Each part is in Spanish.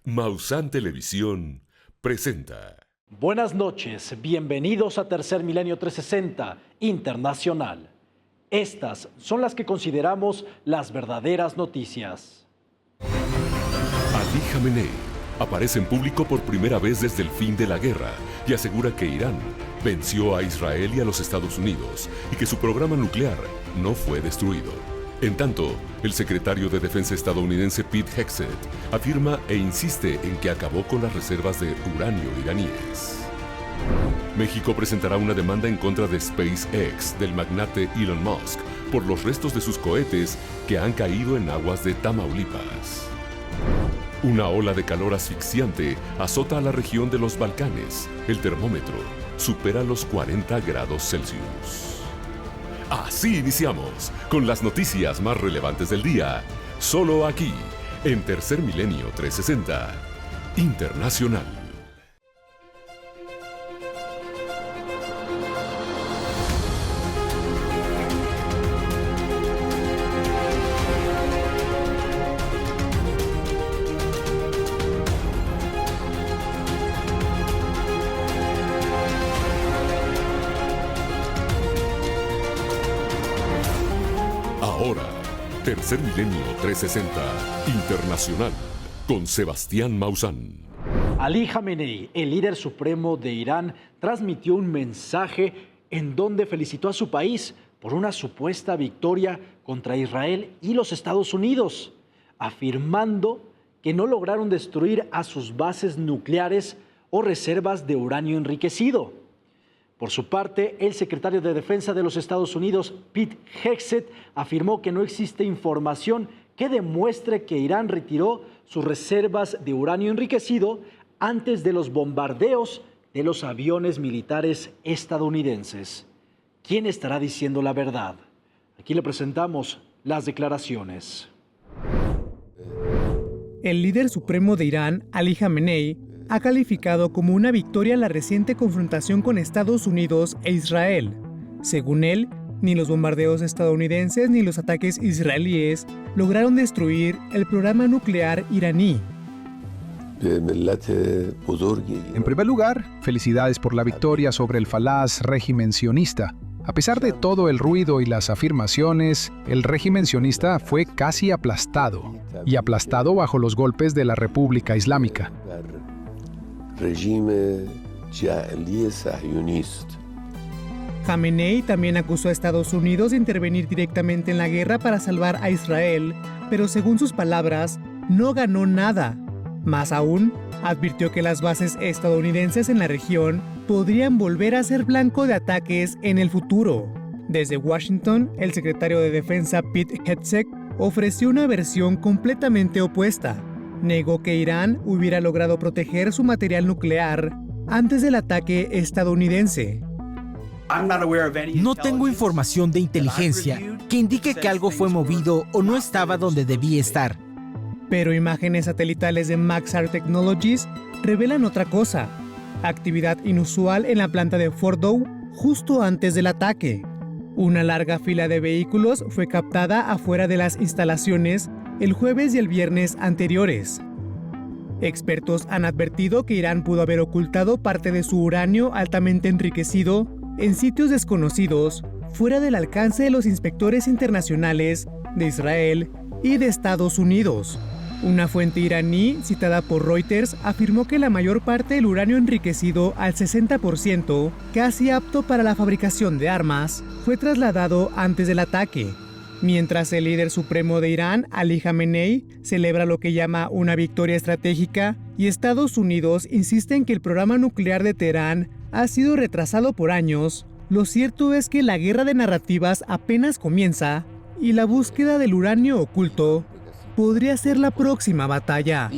Maussan Televisión presenta. Buenas noches, bienvenidos a Tercer Milenio 360 Internacional. Estas son las que consideramos las verdaderas noticias. Ali Khamenei aparece en público por primera vez desde el fin de la guerra y asegura que Irán venció a Israel y a los Estados Unidos y que su programa nuclear no fue destruido. En tanto, el secretario de Defensa estadounidense Pete Hegseth afirma e insiste en que acabó con las reservas de uranio iraníes. México presentará una demanda en contra de SpaceX del magnate Elon Musk por los restos de sus cohetes que han caído en aguas de Tamaulipas. Una ola de calor asfixiante azota a la región de los Balcanes. El termómetro supera los 40 grados Celsius. Así iniciamos con las noticias más relevantes del día, solo aquí, en Tercer Milenio 360 Internacional. Ahora, Tercer Milenio 360 Internacional, con Sebastián Maussan. Ali Khamenei, el líder supremo de Irán, transmitió un mensaje en donde felicitó a su país por una supuesta victoria contra Israel y los Estados Unidos, afirmando que no lograron destruir a sus bases nucleares o reservas de uranio enriquecido. Por su parte, el secretario de Defensa de los Estados Unidos, Pete Hegseth, afirmó que no existe información que demuestre que Irán retiró sus reservas de uranio enriquecido antes de los bombardeos de los aviones militares estadounidenses. ¿Quién estará diciendo la verdad? Aquí le presentamos las declaraciones. El líder supremo de Irán, Ali Khamenei, ha calificado como una victoria la reciente confrontación con Estados Unidos e Israel. Según él, ni los bombardeos estadounidenses ni los ataques israelíes lograron destruir el programa nuclear iraní. En primer lugar, felicidades por la victoria sobre el falaz régimen sionista. A pesar de todo el ruido y las afirmaciones, el régimen sionista fue casi aplastado, y aplastado bajo los golpes de la República Islámica. Khamenei también acusó a Estados Unidos de intervenir directamente en la guerra para salvar a Israel, pero según sus palabras, no ganó nada. Más aún, advirtió que las bases estadounidenses en la región podrían volver a ser blanco de ataques en el futuro. Desde Washington, el secretario de Defensa Pete Hegseth ofreció una versión completamente opuesta. Negó que Irán hubiera logrado proteger su material nuclear antes del ataque estadounidense. No tengo información de inteligencia que indique que algo fue movido o no estaba donde debía estar. Pero imágenes satelitales de Maxar Technologies revelan otra cosa: actividad inusual en la planta de Fordow justo antes del ataque. Una larga fila de vehículos fue captada afuera de las instalaciones el jueves y el viernes anteriores. Expertos han advertido que Irán pudo haber ocultado parte de su uranio altamente enriquecido en sitios desconocidos, fuera del alcance de los inspectores internacionales de Israel y de Estados Unidos. Una fuente iraní, citada por Reuters, afirmó que la mayor parte del uranio enriquecido al 60%, casi apto para la fabricación de armas, fue trasladado antes del ataque. Mientras el líder supremo de Irán, Ali Khamenei, celebra lo que llama una victoria estratégica y Estados Unidos insiste en que el programa nuclear de Teherán ha sido retrasado por años, lo cierto es que la guerra de narrativas apenas comienza y la búsqueda del uranio oculto podría ser la próxima batalla.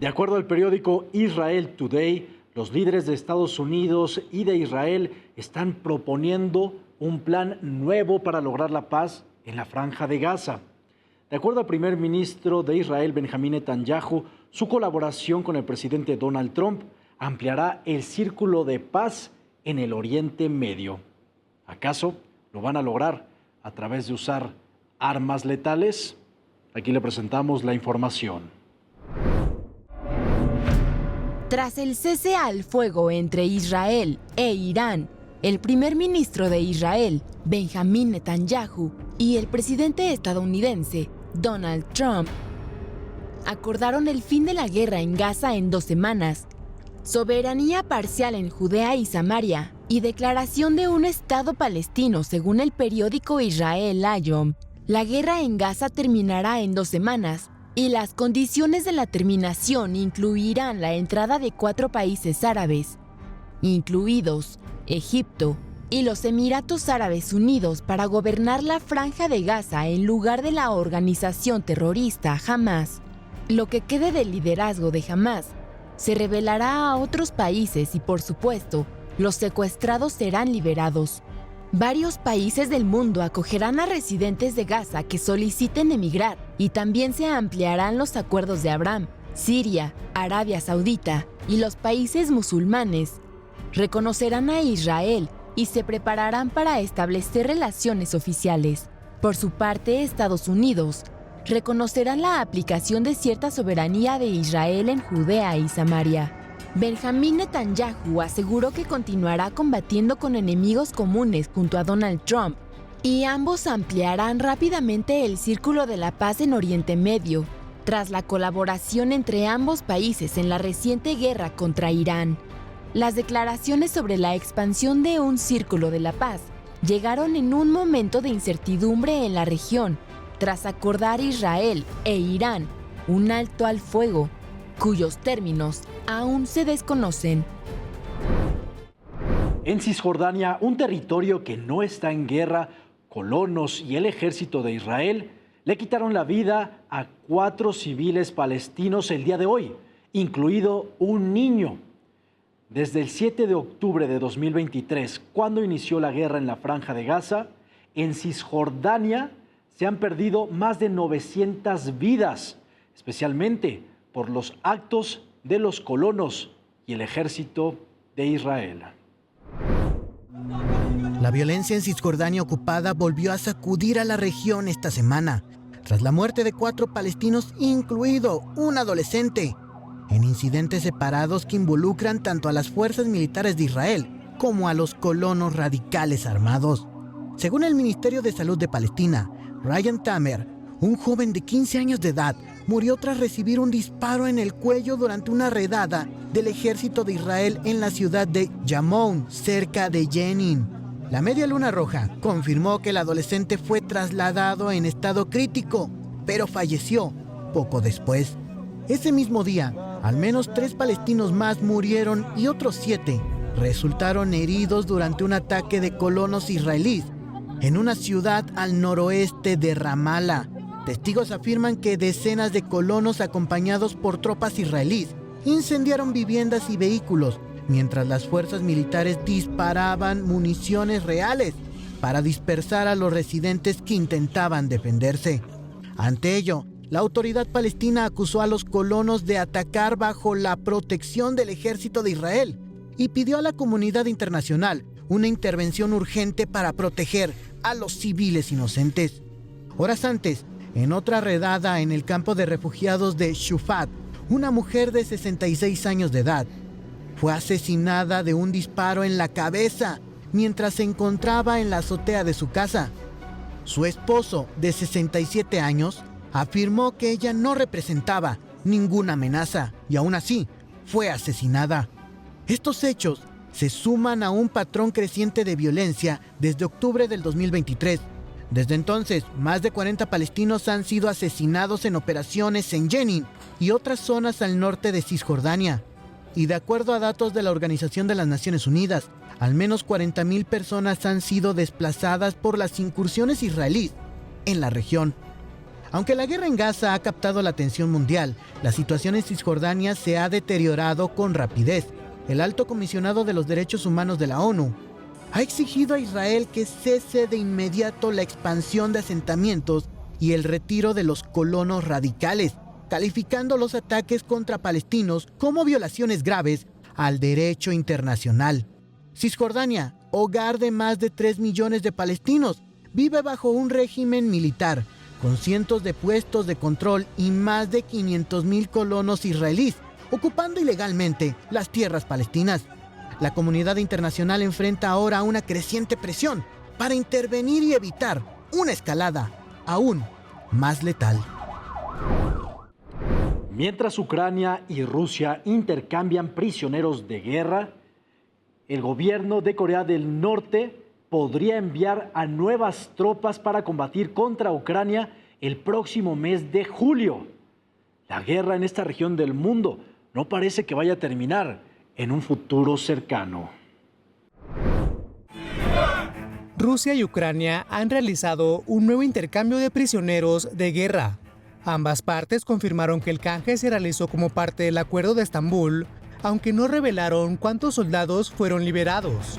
De acuerdo al periódico Israel Today, los líderes de Estados Unidos y de Israel están proponiendo un plan nuevo para lograr la paz en la Franja de Gaza. De acuerdo al primer ministro de Israel, Benjamín Netanyahu, su colaboración con el presidente Donald Trump ampliará el círculo de paz en el Oriente Medio. ¿Acaso lo van a lograr a través de usar armas letales? Aquí le presentamos la información. Tras el cese al fuego entre Israel e Irán, el primer ministro de Israel, Benjamín Netanyahu, y el presidente estadounidense, Donald Trump, acordaron el fin de la guerra en Gaza en 2 semanas, soberanía parcial en Judea y Samaria y declaración de un Estado palestino según el periódico Israel Hayom. La guerra en Gaza terminará en 2 semanas y las condiciones de la terminación incluirán la entrada de 4 países árabes, incluidos Egipto y los Emiratos Árabes Unidos, para gobernar la Franja de Gaza en lugar de la organización terrorista Hamás. Lo que quede del liderazgo de Hamás se revelará a otros países y, por supuesto, los secuestrados serán liberados. Varios países del mundo acogerán a residentes de Gaza que soliciten emigrar y también se ampliarán los acuerdos de Abraham. Siria, Arabia Saudita y los países musulmanes reconocerán a Israel y se prepararán para establecer relaciones oficiales. Por su parte, Estados Unidos reconocerán la aplicación de cierta soberanía de Israel en Judea y Samaria. Benjamín Netanyahu aseguró que continuará combatiendo con enemigos comunes junto a Donald Trump y ambos ampliarán rápidamente el círculo de la paz en Oriente Medio, tras la colaboración entre ambos países en la reciente guerra contra Irán. Las declaraciones sobre la expansión de un círculo de la paz llegaron en un momento de incertidumbre en la región, tras acordar Israel e Irán un alto al fuego, cuyos términos aún se desconocen. En Cisjordania, un territorio que no está en guerra, colonos y el ejército de Israel le quitaron la vida a 4 civiles palestinos el día de hoy, incluido un niño. Desde el 7 de octubre de 2023, cuando inició la guerra en la Franja de Gaza, en Cisjordania se han perdido más de 900 vidas, especialmente por los actos de los colonos y el ejército de Israel. La violencia en Cisjordania ocupada volvió a sacudir a la región esta semana, tras la muerte de 4 palestinos, incluido un adolescente, en incidentes separados que involucran tanto a las fuerzas militares de Israel como a los colonos radicales armados. Según el Ministerio de Salud de Palestina, Ryan Tamer, un joven de 15 años de edad, murió tras recibir un disparo en el cuello durante una redada del ejército de Israel en la ciudad de Yamoun, cerca de Jenin. La Media Luna Roja confirmó que el adolescente fue trasladado en estado crítico, pero falleció poco después. Ese mismo día, al menos 3 palestinos más murieron y otros 7 resultaron heridos durante un ataque de colonos israelíes en una ciudad al noroeste de Ramallah. Testigos afirman que decenas de colonos acompañados por tropas israelíes incendiaron viviendas y vehículos, mientras las fuerzas militares disparaban municiones reales para dispersar a los residentes que intentaban defenderse. Ante ello, la autoridad palestina acusó a los colonos de atacar bajo la protección del ejército de Israel y pidió a la comunidad internacional una intervención urgente para proteger a los civiles inocentes. Horas antes, en otra redada en el campo de refugiados de Shufat, una mujer de 66 años de edad fue asesinada de un disparo en la cabeza mientras se encontraba en la azotea de su casa. Su esposo, de 67 años, afirmó que ella no representaba ninguna amenaza y aún así fue asesinada. Estos hechos se suman a un patrón creciente de violencia desde octubre del 2023. Desde entonces, más de 40 palestinos han sido asesinados en operaciones en Jenin y otras zonas al norte de Cisjordania. Y de acuerdo a datos de la Organización de las Naciones Unidas, al menos 40,000 personas han sido desplazadas por las incursiones israelíes en la región. Aunque la guerra en Gaza ha captado la atención mundial, la situación en Cisjordania se ha deteriorado con rapidez. El alto comisionado de los derechos humanos de la ONU ha exigido a Israel que cese de inmediato la expansión de asentamientos y el retiro de los colonos radicales, calificando los ataques contra palestinos como violaciones graves al derecho internacional. Cisjordania, hogar de más de 3 millones de palestinos, vive bajo un régimen militar con cientos de puestos de control y más de 500,000 colonos israelíes, ocupando ilegalmente las tierras palestinas. La comunidad internacional enfrenta ahora una creciente presión para intervenir y evitar una escalada aún más letal. Mientras Ucrania y Rusia intercambian prisioneros de guerra, el gobierno de Corea del Norte podría enviar a nuevas tropas para combatir contra Ucrania el próximo mes de julio. La guerra en esta región del mundo no parece que vaya a terminar en un futuro cercano. Rusia y Ucrania han realizado un nuevo intercambio de prisioneros de guerra. Ambas partes confirmaron que el canje se realizó como parte del Acuerdo de Estambul, aunque no revelaron cuántos soldados fueron liberados.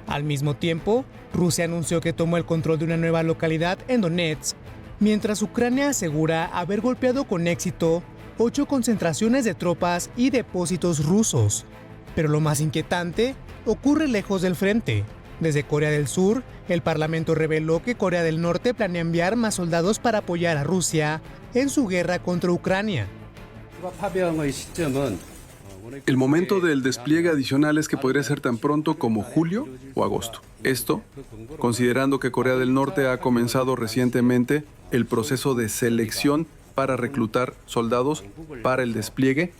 Al mismo tiempo, Rusia anunció que tomó el control de una nueva localidad en Donetsk, mientras Ucrania asegura haber golpeado con éxito 8 concentraciones de tropas y depósitos rusos. Pero lo más inquietante ocurre lejos del frente. Desde Corea del Sur, el Parlamento reveló que Corea del Norte planea enviar más soldados para apoyar a Rusia en su guerra contra Ucrania. El momento del despliegue adicional es que podría ser tan pronto como julio o agosto. Esto, considerando que Corea del Norte ha comenzado recientemente el proceso de selección para reclutar soldados para el despliegue.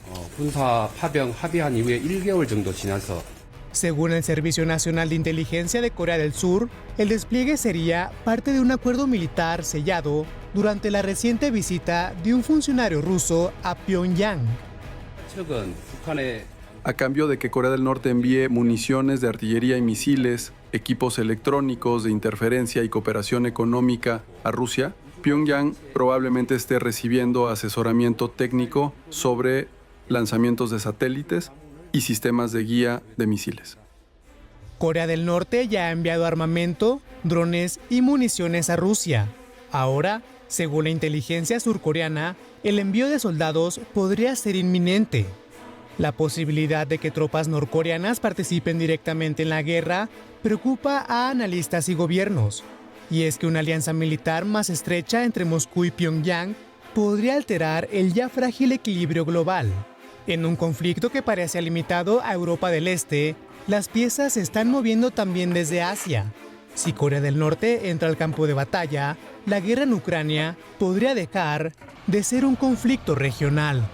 Según el Servicio Nacional de Inteligencia de Corea del Sur, el despliegue sería parte de un acuerdo militar sellado durante la reciente visita de un funcionario ruso a Pyongyang. A cambio de que Corea del Norte envíe municiones de artillería y misiles, equipos electrónicos de interferencia y cooperación económica a Rusia, Pyongyang probablemente esté recibiendo asesoramiento técnico sobre lanzamientos de satélites y sistemas de guía de misiles. Corea del Norte ya ha enviado armamento, drones y municiones a Rusia. Ahora, según la inteligencia surcoreana, el envío de soldados podría ser inminente. La posibilidad de que tropas norcoreanas participen directamente en la guerra preocupa a analistas y gobiernos. Y es que una alianza militar más estrecha entre Moscú y Pyongyang podría alterar el ya frágil equilibrio global. En un conflicto que parecía limitado a Europa del Este, las piezas se están moviendo también desde Asia. Si Corea del Norte entra al campo de batalla, la guerra en Ucrania podría dejar de ser un conflicto regional.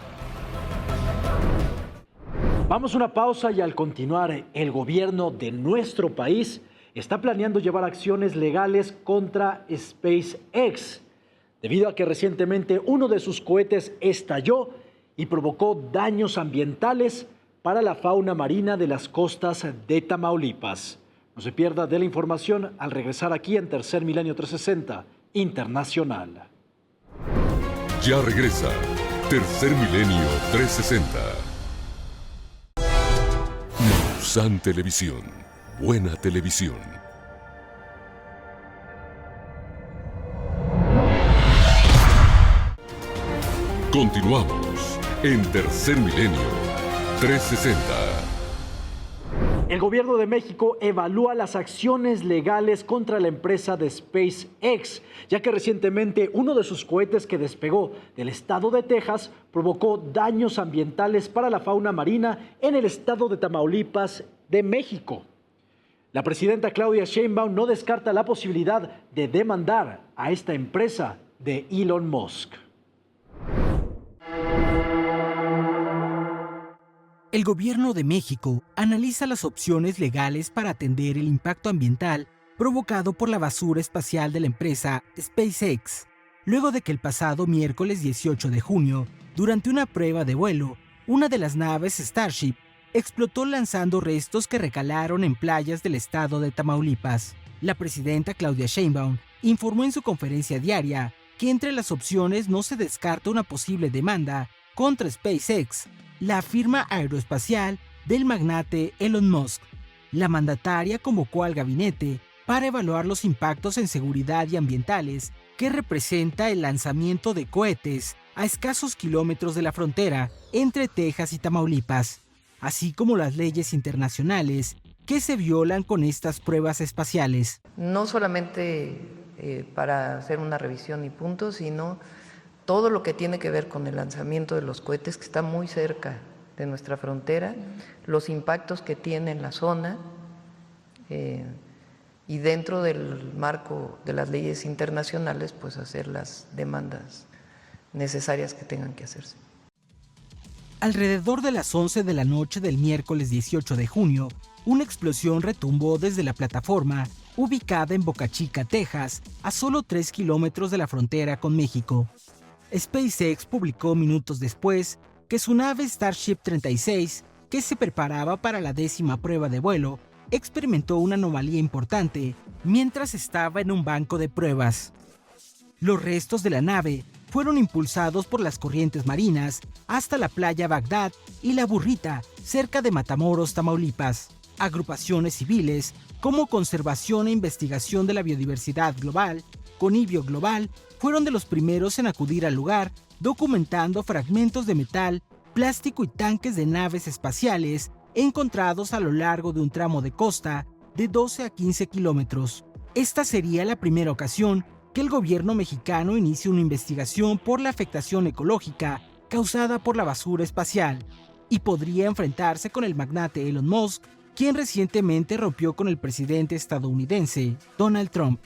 Vamos a una pausa y al continuar, el gobierno de nuestro país está planeando llevar acciones legales contra SpaceX, debido a que recientemente uno de sus cohetes estalló y provocó daños ambientales para la fauna marina de las costas de Tamaulipas. No se pierda de la información al regresar aquí en Tercer Milenio 360 Internacional. Ya regresa Tercer Milenio 360. Maussan Televisión. Buena televisión. Continuamos en Tercer Milenio 360. El gobierno de México evalúa las acciones legales contra la empresa de SpaceX, ya que recientemente uno de sus cohetes que despegó del estado de Texas provocó daños ambientales para la fauna marina en el estado de Tamaulipas de México. La presidenta Claudia Sheinbaum no descarta la posibilidad de demandar a esta empresa de Elon Musk. El gobierno de México analiza las opciones legales para atender el impacto ambiental provocado por la basura espacial de la empresa SpaceX, luego de que el pasado miércoles 18 de junio, durante una prueba de vuelo, una de las naves Starship explotó lanzando restos que recalaron en playas del estado de Tamaulipas. La presidenta Claudia Sheinbaum informó en su conferencia diaria que entre las opciones no se descarta una posible demanda contra SpaceX, la firma aeroespacial del magnate Elon Musk. La mandataria convocó al gabinete para evaluar los impactos en seguridad y ambientales que representa el lanzamiento de cohetes a escasos kilómetros de la frontera entre Texas y Tamaulipas. así como las leyes internacionales que se violan con estas pruebas espaciales. No solamente para hacer una revisión y punto, sino todo lo que tiene que ver con el lanzamiento de los cohetes, que está muy cerca de nuestra frontera, los impactos que tiene en la zona, y dentro del marco de las leyes internacionales, pues hacer las demandas necesarias que tengan que hacerse. Alrededor de las 11 de la noche del miércoles 18 de junio, una explosión retumbó desde la plataforma ubicada en Boca Chica, Texas, a solo 3 kilómetros de la frontera con México. SpaceX publicó minutos después que su nave Starship 36, que se preparaba para la 10ª prueba de vuelo, experimentó una anomalía importante mientras estaba en un banco de pruebas. Los restos de la nave fueron impulsados por las corrientes marinas hasta la playa Bagdad y La Burrita, cerca de Matamoros, Tamaulipas. Agrupaciones civiles como Conservación e Investigación de la Biodiversidad Global, Conibio Global, fueron de los primeros en acudir al lugar, documentando fragmentos de metal, plástico y tanques de naves espaciales encontrados a lo largo de un tramo de costa de 12 a 15 kilómetros. Esta sería la primera ocasión que el gobierno mexicano inicie una investigación por la afectación ecológica causada por la basura espacial, y podría enfrentarse con el magnate Elon Musk, quien recientemente rompió con el presidente estadounidense Donald Trump.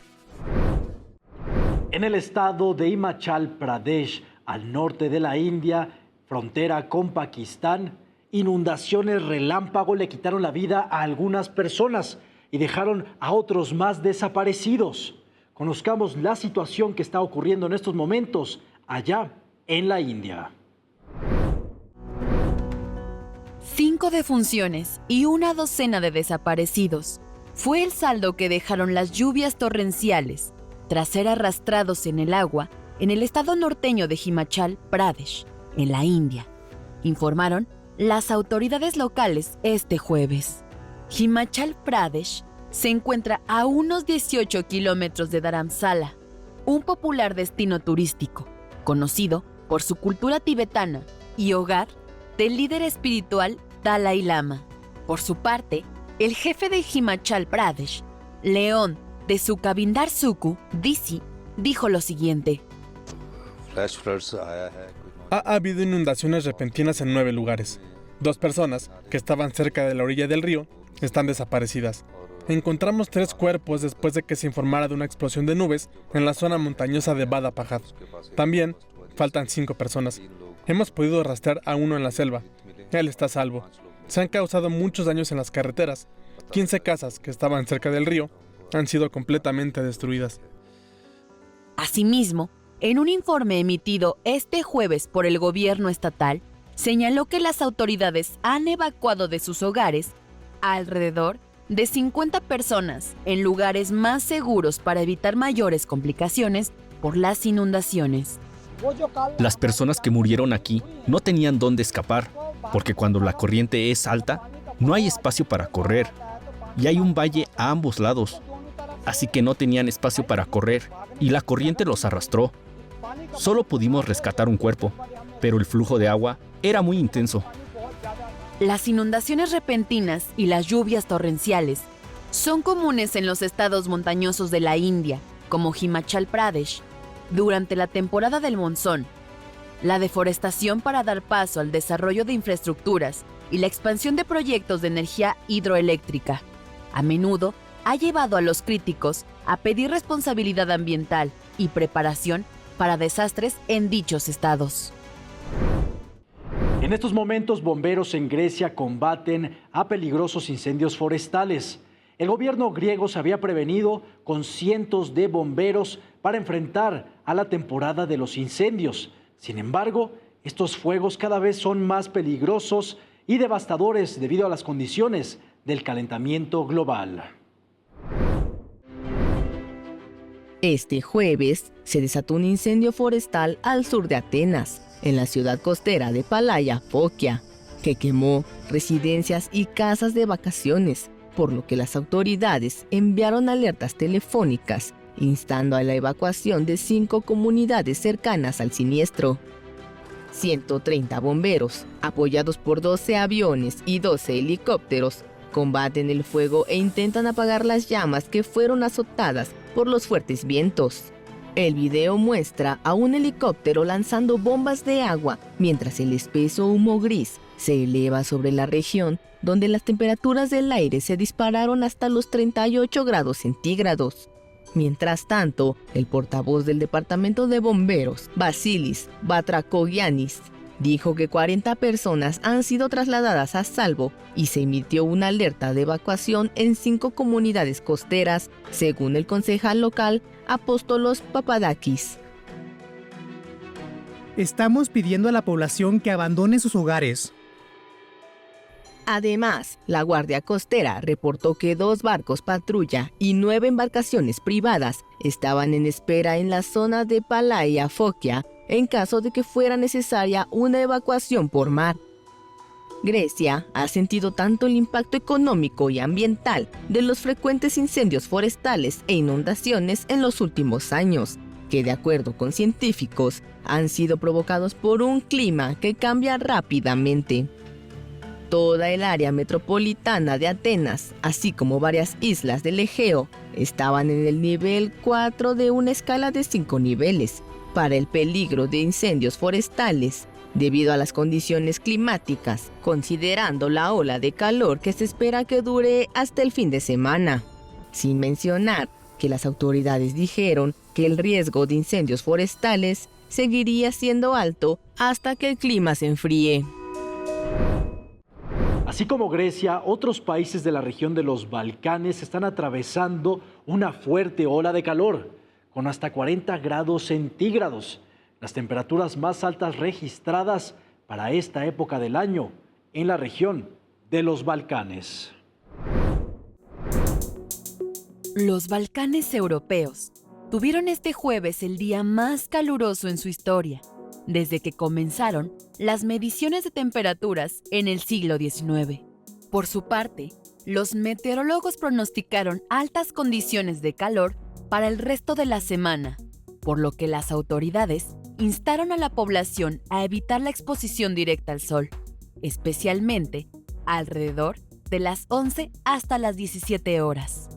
En el estado de Himachal Pradesh, al norte de la India, frontera con Pakistán, inundaciones relámpago le quitaron la vida a algunas personas y dejaron a otros más desaparecidos. Conozcamos la situación que está ocurriendo en estos momentos allá en la India. 5 defunciones y una docena de desaparecidos fue el saldo que dejaron las lluvias torrenciales tras ser arrastrados en el agua en el estado norteño de Himachal Pradesh, en la India, informaron las autoridades locales este jueves. Himachal Pradesh se encuentra a unos 18 kilómetros de Dharamsala, un popular destino turístico, conocido por su cultura tibetana y hogar del líder espiritual Dalai Lama. Por su parte, el jefe de Himachal Pradesh, Leon de Sukhabindar Sukhu, DC, dijo lo siguiente. Ha habido inundaciones repentinas en 9 lugares. 2 personas que estaban cerca de la orilla del río están desaparecidas. Encontramos 3 cuerpos después de que se informara de una explosión de nubes en la zona montañosa de Bada Pahad. También faltan 5 personas. Hemos podido rastrear a uno en la selva. Él está a salvo. Se han causado muchos daños en las carreteras. 15 casas que estaban cerca del río han sido completamente destruidas. Asimismo, en un informe emitido este jueves por el gobierno estatal, señaló que las autoridades han evacuado de sus hogares alrededor de 50 personas en lugares más seguros para evitar mayores complicaciones por las inundaciones. Las personas que murieron aquí no tenían dónde escapar, porque cuando la corriente es alta, no hay espacio para correr, y hay un valle a ambos lados. Así que no tenían espacio para correr, y la corriente los arrastró. Solo pudimos rescatar un cuerpo, pero el flujo de agua era muy intenso. Las inundaciones repentinas y las lluvias torrenciales son comunes en los estados montañosos de la India, como Himachal Pradesh, durante la temporada del monzón. La deforestación para dar paso al desarrollo de infraestructuras y la expansión de proyectos de energía hidroeléctrica a menudo ha llevado a los críticos a pedir responsabilidad ambiental y preparación para desastres en dichos estados. En estos momentos, bomberos en Grecia combaten a peligrosos incendios forestales. El gobierno griego se había prevenido con cientos de bomberos para enfrentar a la temporada de los incendios. Sin embargo, estos fuegos cada vez son más peligrosos y devastadores debido a las condiciones del calentamiento global. Este jueves se desató un incendio forestal al sur de Atenas, en la ciudad costera de Palaia Fokia, que quemó residencias y casas de vacaciones, por lo que las autoridades enviaron alertas telefónicas, instando a la evacuación de 5 comunidades cercanas al siniestro. 130 bomberos, apoyados por 12 aviones y 12 helicópteros, combaten el fuego e intentan apagar las llamas que fueron azotadas por los fuertes vientos. El video muestra a un helicóptero lanzando bombas de agua mientras el espeso humo gris se eleva sobre la región, donde las temperaturas del aire se dispararon hasta los 38 grados centígrados. Mientras tanto, el portavoz del Departamento de Bomberos, Vasilis Batrakogiannis, dijo que 40 personas han sido trasladadas a salvo y se emitió una alerta de evacuación en 5 comunidades costeras, según el concejal local Apóstolos Papadakis. Estamos pidiendo a la población que abandone sus hogares. Además, la Guardia Costera reportó que 2 barcos patrulla y 9 embarcaciones privadas estaban en espera en la zona de Palaia Fokia en caso de que fuera necesaria una evacuación por mar. Grecia ha sentido tanto el impacto económico y ambiental de los frecuentes incendios forestales e inundaciones en los últimos años, que de acuerdo con científicos han sido provocados por un clima que cambia rápidamente. Toda el área metropolitana de Atenas, así como varias islas del Egeo, estaban en el nivel 4 de una escala de 5 niveles para el peligro de incendios forestales, debido a las condiciones climáticas, considerando la ola de calor que se espera que dure hasta el fin de semana. Sin mencionar que las autoridades dijeron que el riesgo de incendios forestales seguiría siendo alto hasta que el clima se enfríe. Así como Grecia, otros países de la región de los Balcanes están atravesando una fuerte ola de calor, con hasta 40 grados centígrados, las temperaturas más altas registradas para esta época del año en la región de los Balcanes. Los Balcanes europeos tuvieron este jueves el día más caluroso en su historia, desde que comenzaron las mediciones de temperaturas en el siglo XIX. Por su parte, los meteorólogos pronosticaron altas condiciones de calor para el resto de la semana, por lo que las autoridades instaron a la población a evitar la exposición directa al sol, especialmente alrededor de las 11 hasta las 17 horas.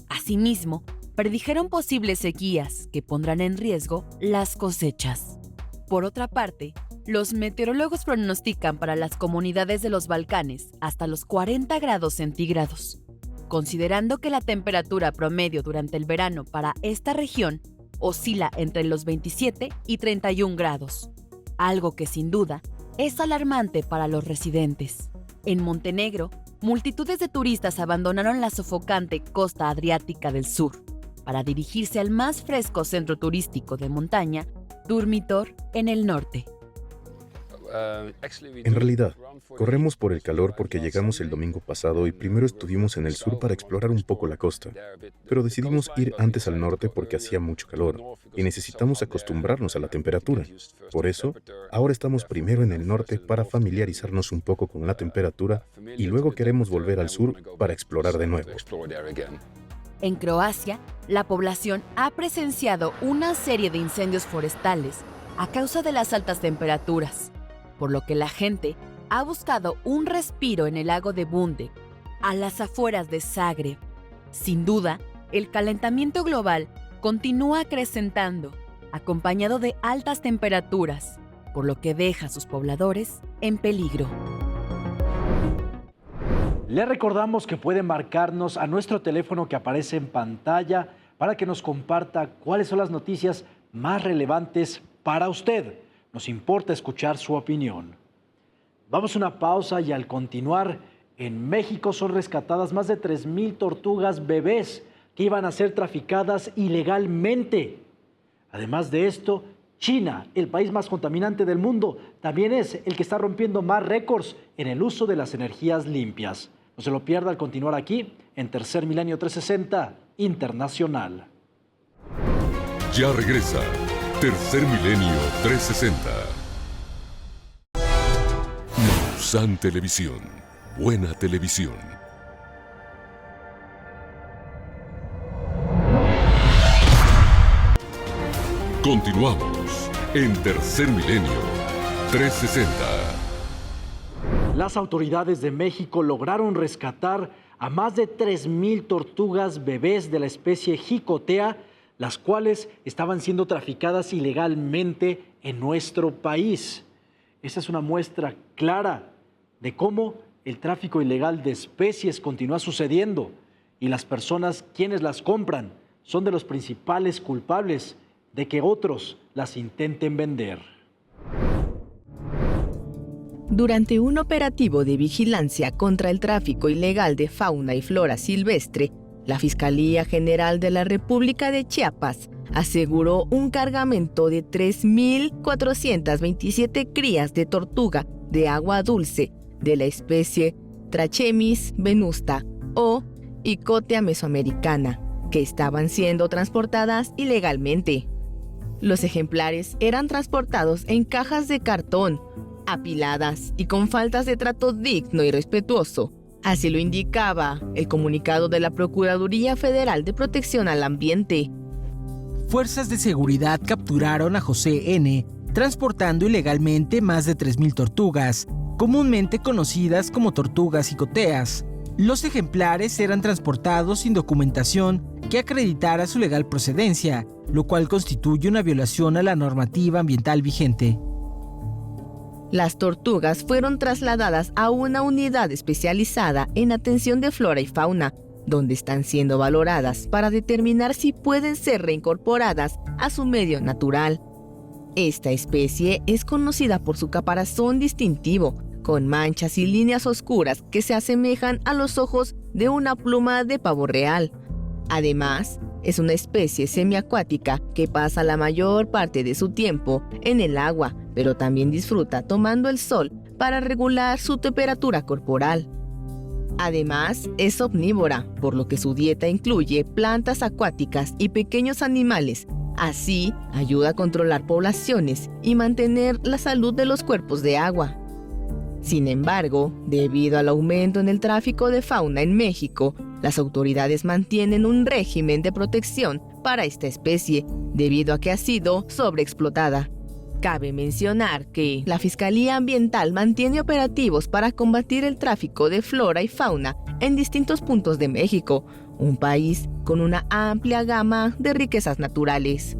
Asimismo, predijeron posibles sequías que pondrán en riesgo las cosechas. Por otra parte, los meteorólogos pronostican para las comunidades de los Balcanes hasta los 40 grados centígrados, considerando que la temperatura promedio durante el verano para esta región oscila entre los 27 y 31 grados, algo que sin duda es alarmante para los residentes. En Montenegro, multitudes de turistas abandonaron la sofocante costa adriática del sur para dirigirse al más fresco centro turístico de montaña, Durmitor, en el norte. En realidad, corremos por el calor porque llegamos el domingo pasado y primero estuvimos en el sur para explorar un poco la costa, pero decidimos ir antes al norte porque hacía mucho calor y necesitamos acostumbrarnos a la temperatura. Por eso, ahora estamos primero en el norte para familiarizarnos un poco con la temperatura y luego queremos volver al sur para explorar de nuevo. En Croacia, la población ha presenciado una serie de incendios forestales a causa de las altas temperaturas, por lo que la gente ha buscado un respiro en el lago de Bunde, a las afueras de Zagreb. Sin duda, el calentamiento global continúa acrecentando, acompañado de altas temperaturas, por lo que deja a sus pobladores en peligro. Le recordamos que puede marcarnos a nuestro teléfono que aparece en pantalla para que nos comparta cuáles son las noticias más relevantes para usted. Nos importa escuchar su opinión. Vamos a una pausa y al continuar, en México son rescatadas más de 3,000 tortugas bebés que iban a ser traficadas ilegalmente. Además de esto, China, el país más contaminante del mundo, también es el que está rompiendo más récords en el uso de las energías limpias. No se lo pierda al continuar aquí en Tercer Milenio 360 Internacional. Ya regresa Tercer Milenio 360. Maussan Televisión. Buena televisión. Continuamos en Tercer Milenio 360. Las autoridades de México lograron rescatar a más de 3,000 tortugas bebés de la especie jicotea, las cuales estaban siendo traficadas ilegalmente en nuestro país. Esta es una muestra clara de cómo el tráfico ilegal de especies continúa sucediendo y las personas quienes las compran son de los principales culpables de que otros las intenten vender. Durante un operativo de vigilancia contra el tráfico ilegal de fauna y flora silvestre, la Fiscalía General de la República de Chiapas aseguró un cargamento de 3,427 crías de tortuga de agua dulce de la especie Trachemis venusta o Icotea mesoamericana, que estaban siendo transportadas ilegalmente. Los ejemplares eran transportados en cajas de cartón, apiladas y con faltas de trato digno y respetuoso. Así lo indicaba el comunicado de la Procuraduría Federal de Protección al Ambiente. Fuerzas de seguridad capturaron a José N., transportando ilegalmente más de 3,000 tortugas, comúnmente conocidas como tortugas jicoteas. Los ejemplares eran transportados sin documentación que acreditara su legal procedencia, lo cual constituye una violación a la normativa ambiental vigente. Las tortugas fueron trasladadas a una unidad especializada en atención de flora y fauna, donde están siendo valoradas para determinar si pueden ser reincorporadas a su medio natural. Esta especie es conocida por su caparazón distintivo, con manchas y líneas oscuras que se asemejan a los ojos de una pluma de pavo real. Además, es una especie semiacuática que pasa la mayor parte de su tiempo en el agua, pero también disfruta tomando el sol para regular su temperatura corporal. Además, es omnívora, por lo que su dieta incluye plantas acuáticas y pequeños animales. Así, ayuda a controlar poblaciones y mantener la salud de los cuerpos de agua. Sin embargo, debido al aumento en el tráfico de fauna en México, las autoridades mantienen un régimen de protección para esta especie, debido a que ha sido sobreexplotada. Cabe mencionar que la Fiscalía Ambiental mantiene operativos para combatir el tráfico de flora y fauna en distintos puntos de México, un país con una amplia gama de riquezas naturales.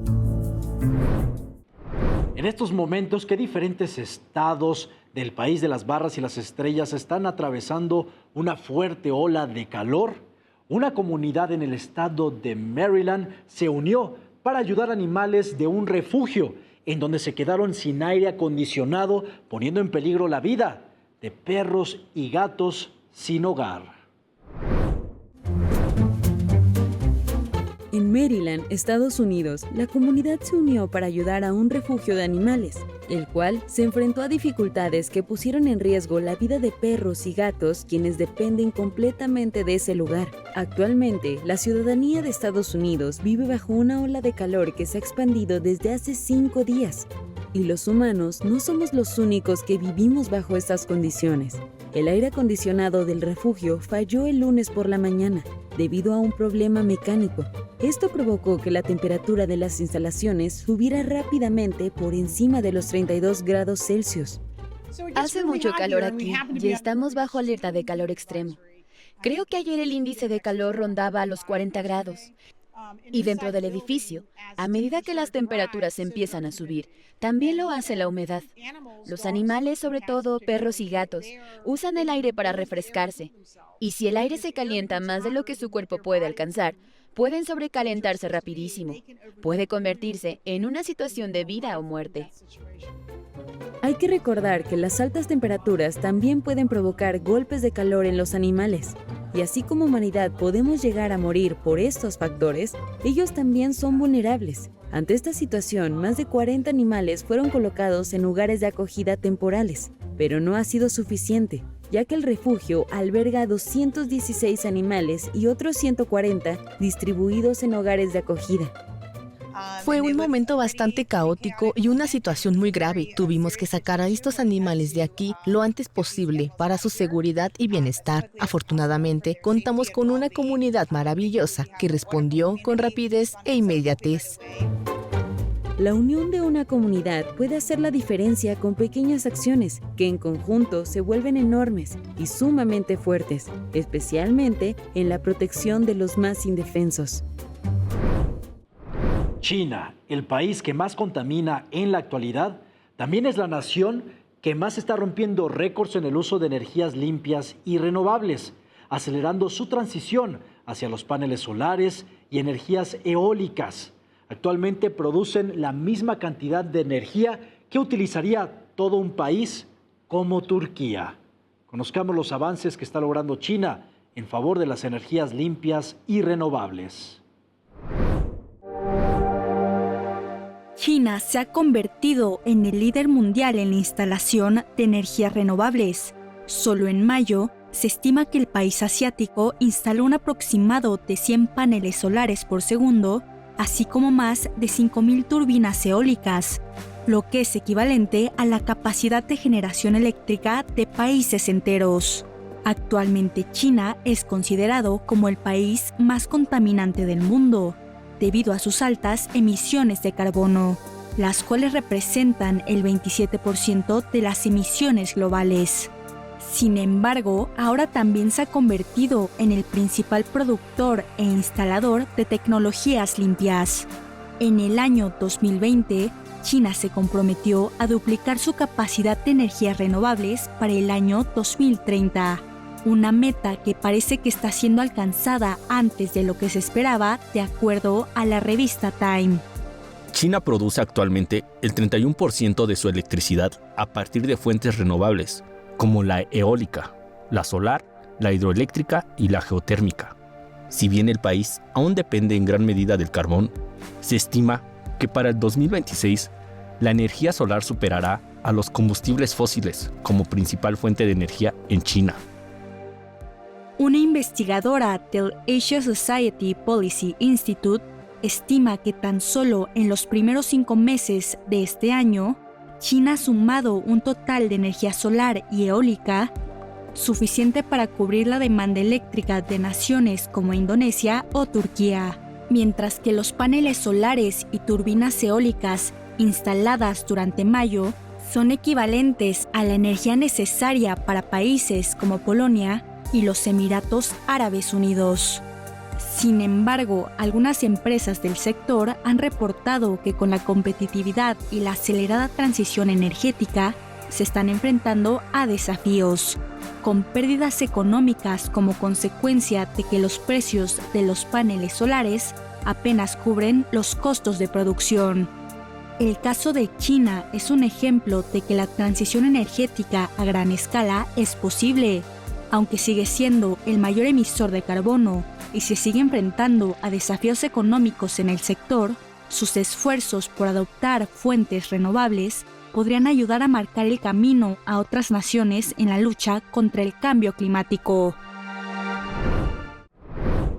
En estos momentos, ¿qué diferentes estados del país de las barras y las estrellas están atravesando una fuerte ola de calor? Una comunidad en el estado de Maryland se unió para ayudar a animales de un refugio en donde se quedaron sin aire acondicionado, poniendo en peligro la vida de perros y gatos sin hogar. En Maryland, Estados Unidos, la comunidad se unió para ayudar a un refugio de animales, el cual se enfrentó a dificultades que pusieron en riesgo la vida de perros y gatos, quienes dependen completamente de ese lugar. Actualmente, la ciudadanía de Estados Unidos vive bajo una ola de calor que se ha expandido desde hace 5 días. Y los humanos no somos los únicos que vivimos bajo estas condiciones. El aire acondicionado del refugio falló el lunes por la mañana, debido a un problema mecánico. Esto provocó que la temperatura de las instalaciones subiera rápidamente por encima de los 32 grados Celsius. Hace mucho calor aquí y estamos bajo alerta de calor extremo. Creo que ayer el índice de calor rondaba los 40 grados. Y dentro del edificio, a medida que las temperaturas empiezan a subir, también lo hace la humedad. Los animales, sobre todo perros y gatos, usan el aire para refrescarse. Y si el aire se calienta más de lo que su cuerpo puede alcanzar, pueden sobrecalentarse rapidísimo. Puede convertirse en una situación de vida o muerte. Hay que recordar que las altas temperaturas también pueden provocar golpes de calor en los animales. Y así como humanidad podemos llegar a morir por estos factores, ellos también son vulnerables. Ante esta situación, más de 40 animales fueron colocados en lugares de acogida temporales, pero no ha sido suficiente, ya que el refugio alberga 216 animales y otros 140 distribuidos en hogares de acogida. Fue un momento bastante caótico y una situación muy grave. Tuvimos que sacar a estos animales de aquí lo antes posible para su seguridad y bienestar. Afortunadamente, contamos con una comunidad maravillosa que respondió con rapidez e inmediatez. La unión de una comunidad puede hacer la diferencia con pequeñas acciones que en conjunto se vuelven enormes y sumamente fuertes, especialmente en la protección de los más indefensos. China, el país que más contamina en la actualidad, también es la nación que más está rompiendo récords en el uso de energías limpias y renovables, acelerando su transición hacia los paneles solares y energías eólicas. Actualmente producen la misma cantidad de energía que utilizaría todo un país como Turquía. Conozcamos los avances que está logrando China en favor de las energías limpias y renovables. China se ha convertido en el líder mundial en la instalación de energías renovables. Solo en mayo, se estima que el país asiático instaló un aproximado de 100 paneles solares por segundo, así como más de 5.000 turbinas eólicas, lo que es equivalente a la capacidad de generación eléctrica de países enteros. Actualmente China es considerado como el país más contaminante del mundo, debido a sus altas emisiones de carbono, las cuales representan el 27% de las emisiones globales. Sin embargo, ahora también se ha convertido en el principal productor e instalador de tecnologías limpias. En el año 2020, China se comprometió a duplicar su capacidad de energías renovables para el año 2030, una meta que parece que está siendo alcanzada antes de lo que se esperaba, de acuerdo a la revista Time. China produce actualmente el 31% de su electricidad a partir de fuentes renovables, como la eólica, la solar, la hidroeléctrica y la geotérmica. Si bien el país aún depende en gran medida del carbón, se estima que para el 2026 la energía solar superará a los combustibles fósiles como principal fuente de energía en China. Una investigadora del Asia Society Policy Institute estima que tan solo en los primeros 5 meses de este año, China ha sumado un total de energía solar y eólica suficiente para cubrir la demanda eléctrica de naciones como Indonesia o Turquía, mientras que los paneles solares y turbinas eólicas instaladas durante mayo son equivalentes a la energía necesaria para países como Polonia y los Emiratos Árabes Unidos. Sin embargo, algunas empresas del sector han reportado que con la competitividad y la acelerada transición energética se están enfrentando a desafíos, con pérdidas económicas como consecuencia de que los precios de los paneles solares apenas cubren los costos de producción. El caso de China es un ejemplo de que la transición energética a gran escala es posible, aunque sigue siendo el mayor emisor de carbono y se sigue enfrentando a desafíos económicos en el sector. Sus esfuerzos por adoptar fuentes renovables podrían ayudar a marcar el camino a otras naciones en la lucha contra el cambio climático.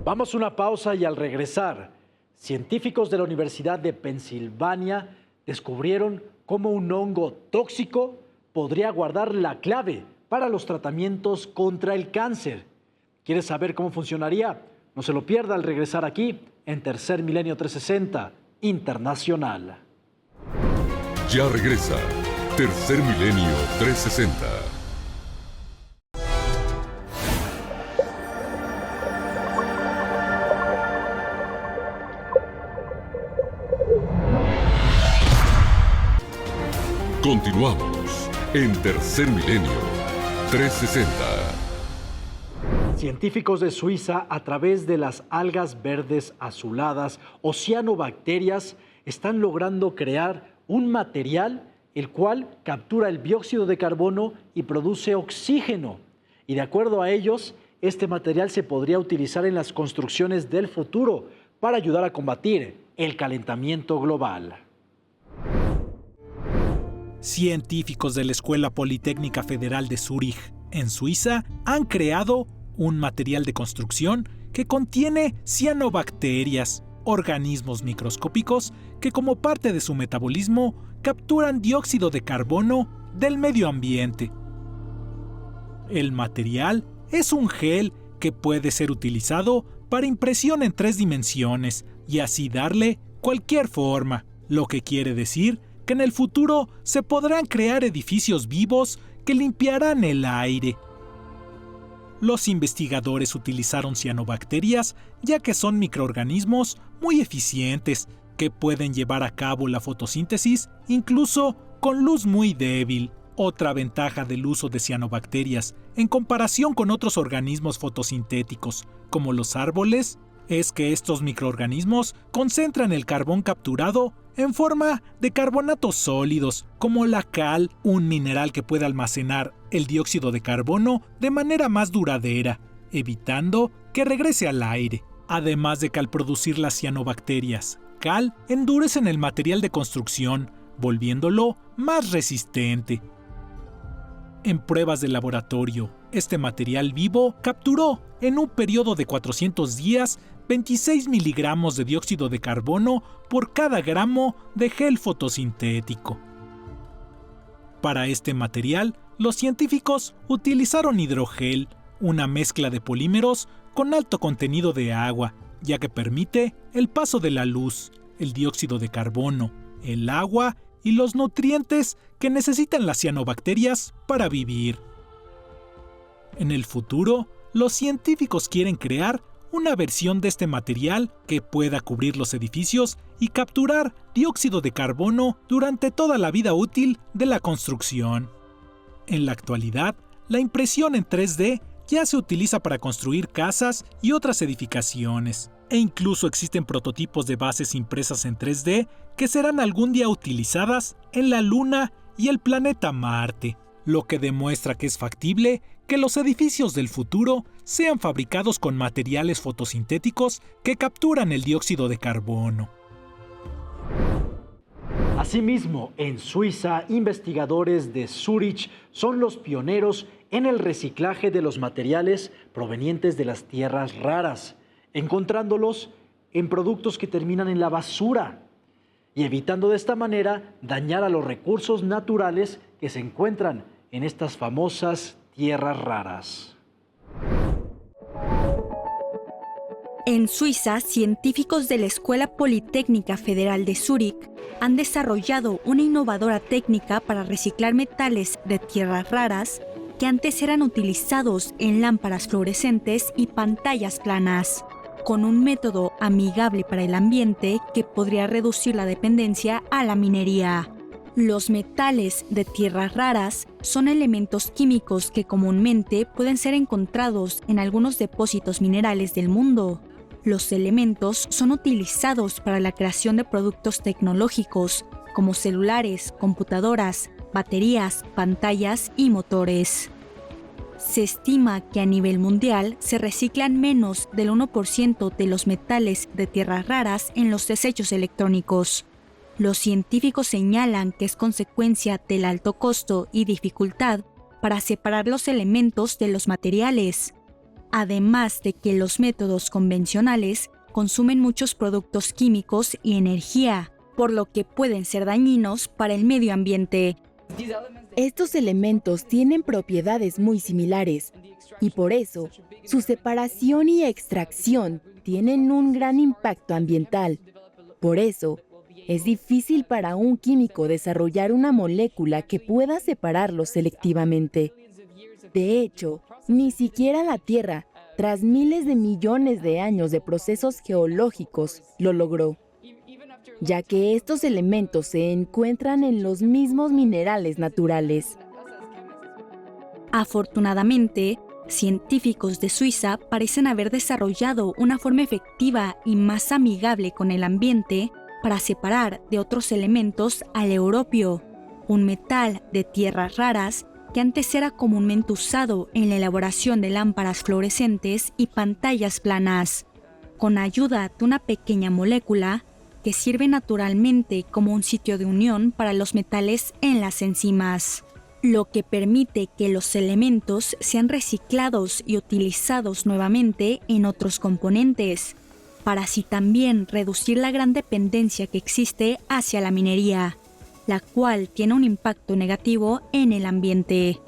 Vamos a una pausa y al regresar, científicos de la Universidad de Pensilvania descubrieron cómo un hongo tóxico podría guardar la clave para los tratamientos contra el cáncer. ¿Quieres saber cómo funcionaría? No se lo pierda al regresar aquí en Tercer Milenio 360 Internacional. Ya regresa Tercer Milenio 360. Continuamos en Tercer Milenio 360. Científicos de Suiza, a través de las algas verdes azuladas o cianobacterias, están logrando crear un material el cual captura el dióxido de carbono y produce oxígeno. Y de acuerdo a ellos, este material se podría utilizar en las construcciones del futuro para ayudar a combatir el calentamiento global. Científicos de la Escuela Politécnica Federal de Zúrich, en Suiza, han creado un material de construcción que contiene cianobacterias, organismos microscópicos que como parte de su metabolismo capturan dióxido de carbono del medio ambiente. El material es un gel que puede ser utilizado para impresión en 3 dimensiones y así darle cualquier forma. lo que quiere decir que en el futuro se podrán crear edificios vivos que limpiarán el aire. Los investigadores utilizaron cianobacterias ya que son microorganismos muy eficientes que pueden llevar a cabo la fotosíntesis incluso con luz muy débil. Otra ventaja del uso de cianobacterias en comparación con otros organismos fotosintéticos, como los árboles, es que estos microorganismos concentran el carbón capturado en forma de carbonatos sólidos, como la cal, un mineral que puede almacenar el dióxido de carbono de manera más duradera, evitando que regrese al aire. Además de que al producir las cianobacterias, cal endurecen el material de construcción, volviéndolo más resistente. En pruebas de laboratorio, este material vivo capturó, en un periodo de 400 días, 26 miligramos de dióxido de carbono por cada gramo de gel fotosintético. Para este material, los científicos utilizaron hidrogel, una mezcla de polímeros con alto contenido de agua, ya que permite el paso de la luz, el dióxido de carbono, el agua y los nutrientes que necesitan las cianobacterias para vivir. En el futuro, los científicos quieren crear una versión de este material que pueda cubrir los edificios y capturar dióxido de carbono durante toda la vida útil de la construcción. En la actualidad, la impresión en 3D ya se utiliza para construir casas y otras edificaciones, e incluso existen prototipos de bases impresas en 3D que serán algún día utilizadas en la Luna y el planeta Marte, lo que demuestra que es factible que los edificios del futuro sean fabricados con materiales fotosintéticos que capturan el dióxido de carbono. Asimismo, en Suiza, investigadores de Zúrich son los pioneros en el reciclaje de los materiales provenientes de las tierras raras, encontrándolos en productos que terminan en la basura y evitando de esta manera dañar a los recursos naturales que se encuentran en estas famosas tierras raras. En Suiza, científicos de la Escuela Politécnica Federal de Zúrich han desarrollado una innovadora técnica para reciclar metales de tierras raras que antes eran utilizados en lámparas fluorescentes y pantallas planas, con un método amigable para el ambiente que podría reducir la dependencia a la minería. Los metales de tierras raras son elementos químicos que comúnmente pueden ser encontrados en algunos depósitos minerales del mundo. Los elementos son utilizados para la creación de productos tecnológicos como celulares, computadoras, baterías, pantallas y motores. Se estima que a nivel mundial se reciclan menos del 1% de los metales de tierras raras en los desechos electrónicos. Los científicos señalan que es consecuencia del alto costo y dificultad para separar los elementos de los materiales, además de que los métodos convencionales consumen muchos productos químicos y energía, por lo que pueden ser dañinos para el medio ambiente. Estos elementos tienen propiedades muy similares y por eso su separación y extracción tienen un gran impacto ambiental. Por eso, es difícil para un químico desarrollar una molécula que pueda separarlos selectivamente. De hecho, ni siquiera la Tierra, tras miles de millones de años de procesos geológicos, lo logró, ya que estos elementos se encuentran en los mismos minerales naturales. Afortunadamente, científicos de Suiza parecen haber desarrollado una forma efectiva y más amigable con el ambiente para separar de otros elementos al europio, un metal de tierras raras que antes era comúnmente usado en la elaboración de lámparas fluorescentes y pantallas planas, con ayuda de una pequeña molécula que sirve naturalmente como un sitio de unión para los metales en las enzimas, lo que permite que los elementos sean reciclados y utilizados nuevamente en otros componentes, para así también reducir la gran dependencia que existe hacia la minería, la cual tiene un impacto negativo en el ambiente.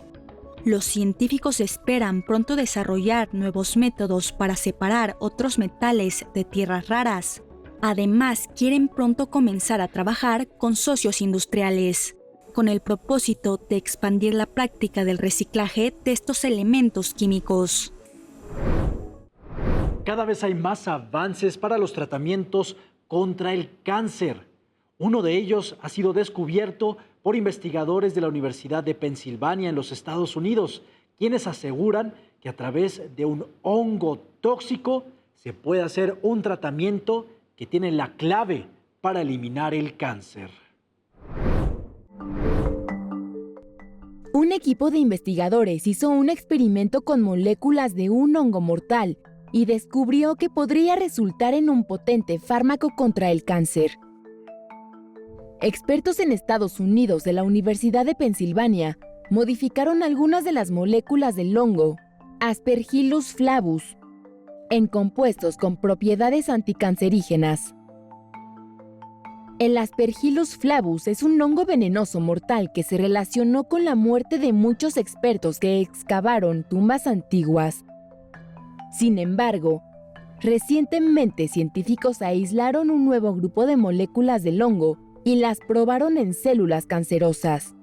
Los científicos esperan pronto desarrollar nuevos métodos para separar otros metales de tierras raras, Además, quieren pronto comenzar a trabajar con socios industriales, con el propósito de expandir la práctica del reciclaje de estos elementos químicos. Cada vez hay más avances para los tratamientos contra el cáncer. Uno de ellos ha sido descubierto por investigadores de la Universidad de Pensilvania en los Estados Unidos, quienes aseguran que a través de un hongo tóxico se puede hacer un tratamiento que tiene la clave para eliminar el cáncer. Un equipo de investigadores hizo un experimento con moléculas de un hongo mortal y descubrió que podría resultar en un potente fármaco contra el cáncer. Expertos en Estados Unidos de la Universidad de Pensilvania modificaron algunas de las moléculas del hongo Aspergillus flavus en compuestos con propiedades anticancerígenas. El Aspergillus flavus es un hongo venenoso mortal que se relacionó con la muerte de muchos expertos que excavaron tumbas antiguas. Sin embargo, recientemente científicos aislaron un nuevo grupo de moléculas del hongo y las probaron en células cancerosas.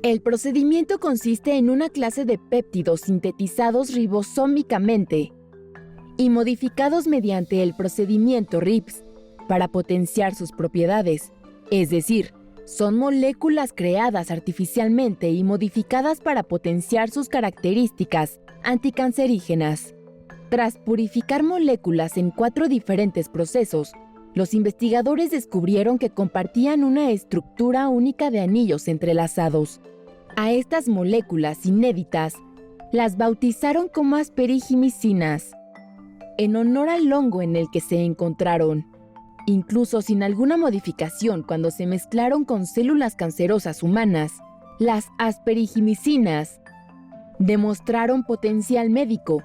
El procedimiento consiste en una clase de péptidos sintetizados ribosómicamente y modificados mediante el procedimiento RIPS para potenciar sus propiedades, es decir, son moléculas creadas artificialmente y modificadas para potenciar sus características anticancerígenas. Tras purificar moléculas en 4 diferentes procesos, los investigadores descubrieron que compartían una estructura única de anillos entrelazados. A estas moléculas inéditas las bautizaron como asperigimicinas, en honor al hongo en el que se encontraron. Incluso sin alguna modificación, cuando se mezclaron con células cancerosas humanas, las asperigimicinas demostraron potencial médico,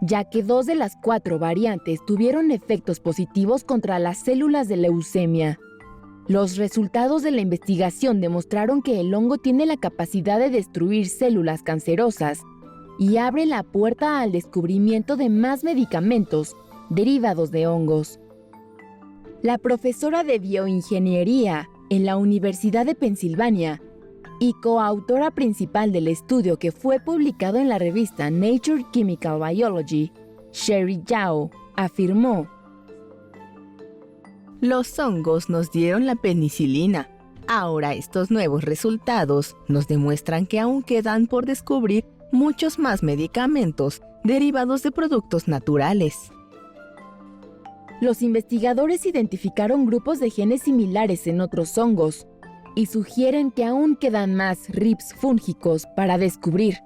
ya que 2 de las 4 variantes tuvieron efectos positivos contra las células de leucemia. Los resultados de la investigación demostraron que el hongo tiene la capacidad de destruir células cancerosas y abre la puerta al descubrimiento de más medicamentos derivados de hongos. La profesora de bioingeniería en la Universidad de Pensilvania y coautora principal del estudio que fue publicado en la revista Nature Chemical Biology, Sherry Zhao, afirmó: Los hongos nos dieron la penicilina. Ahora estos nuevos resultados nos demuestran que aún quedan por descubrir muchos más medicamentos derivados de productos naturales. Los investigadores identificaron grupos de genes similares en otros hongos y sugieren que aún quedan más RIPS fúngicos para descubrir,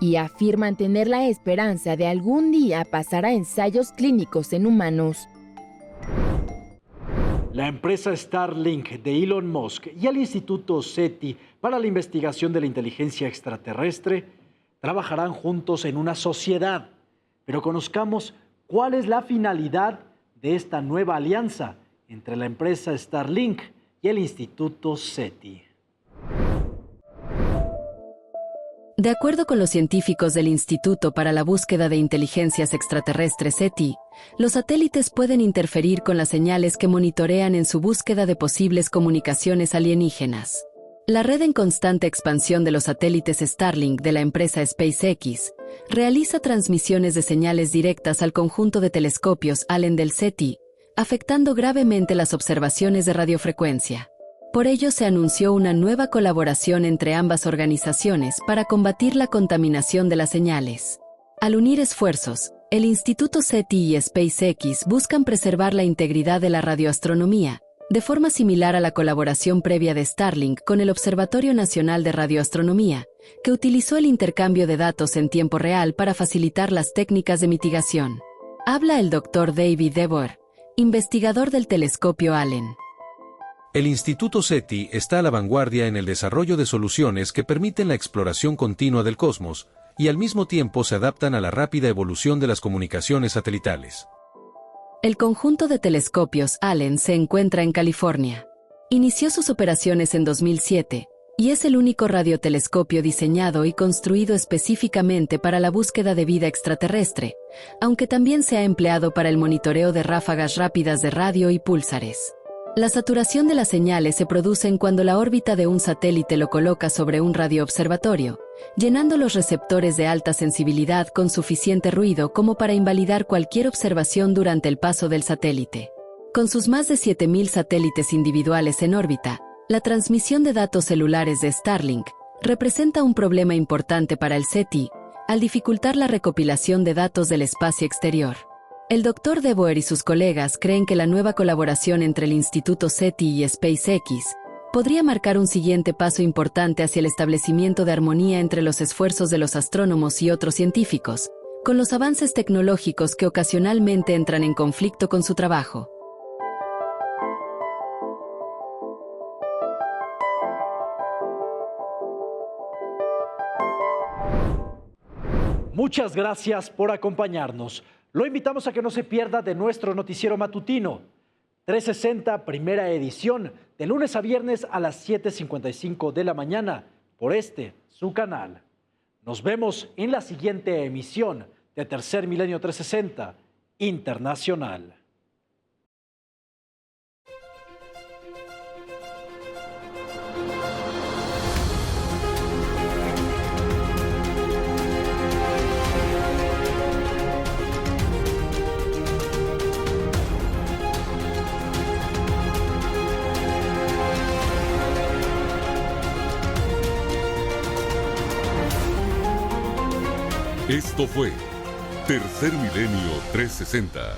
y afirman tener la esperanza de algún día pasar a ensayos clínicos en humanos. La empresa Starlink de Elon Musk y el Instituto SETI para la investigación de la inteligencia extraterrestre trabajarán juntos en una sociedad. Pero conozcamos cuál es la finalidad de esta nueva alianza entre la empresa Starlink y el Instituto SETI. De acuerdo con los científicos del Instituto para la Búsqueda de Inteligencias Extraterrestres SETI, los satélites pueden interferir con las señales que monitorean en su búsqueda de posibles comunicaciones alienígenas. La red en constante expansión de los satélites Starlink de la empresa SpaceX realiza transmisiones de señales directas al conjunto de telescopios Allen del SETI, afectando gravemente las observaciones de radiofrecuencia. Por ello se anunció una nueva colaboración entre ambas organizaciones para combatir la contaminación de las señales. Al unir esfuerzos, el Instituto SETI y SpaceX buscan preservar la integridad de la radioastronomía, de forma similar a la colaboración previa de Starlink con el Observatorio Nacional de Radioastronomía, que utilizó el intercambio de datos en tiempo real para facilitar las técnicas de mitigación. Habla el Dr. David Deboer, investigador del telescopio Allen. El Instituto SETI está a la vanguardia en el desarrollo de soluciones que permiten la exploración continua del cosmos y al mismo tiempo se adaptan a la rápida evolución de las comunicaciones satelitales. El conjunto de telescopios Allen se encuentra en California. Inició sus operaciones en 2007 y es el único radiotelescopio diseñado y construido específicamente para la búsqueda de vida extraterrestre, aunque también se ha empleado para el monitoreo de ráfagas rápidas de radio y púlsares. La saturación de las señales se produce cuando la órbita de un satélite lo coloca sobre un radioobservatorio, llenando los receptores de alta sensibilidad con suficiente ruido como para invalidar cualquier observación durante el paso del satélite. Con sus más de 7.000 satélites individuales en órbita, la transmisión de datos celulares de Starlink representa un problema importante para el SETI, al dificultar la recopilación de datos del espacio exterior. El Dr. DeBoer y sus colegas creen que la nueva colaboración entre el Instituto SETI y SpaceX podría marcar un siguiente paso importante hacia el establecimiento de armonía entre los esfuerzos de los astrónomos y otros científicos, con los avances tecnológicos que ocasionalmente entran en conflicto con su trabajo. Muchas gracias por acompañarnos. Lo invitamos a que no se pierda de nuestro noticiero matutino, 360 primera edición, de lunes a viernes a las 7:55 de la mañana, por su canal. Nos vemos en la siguiente emisión de Tercer Milenio 360 Internacional. Esto fue Tercer Milenio 360.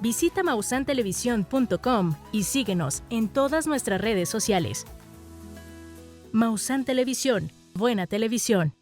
Visita mausantelevisión.com y síguenos en todas nuestras redes sociales. Mausan Televisión, buena televisión.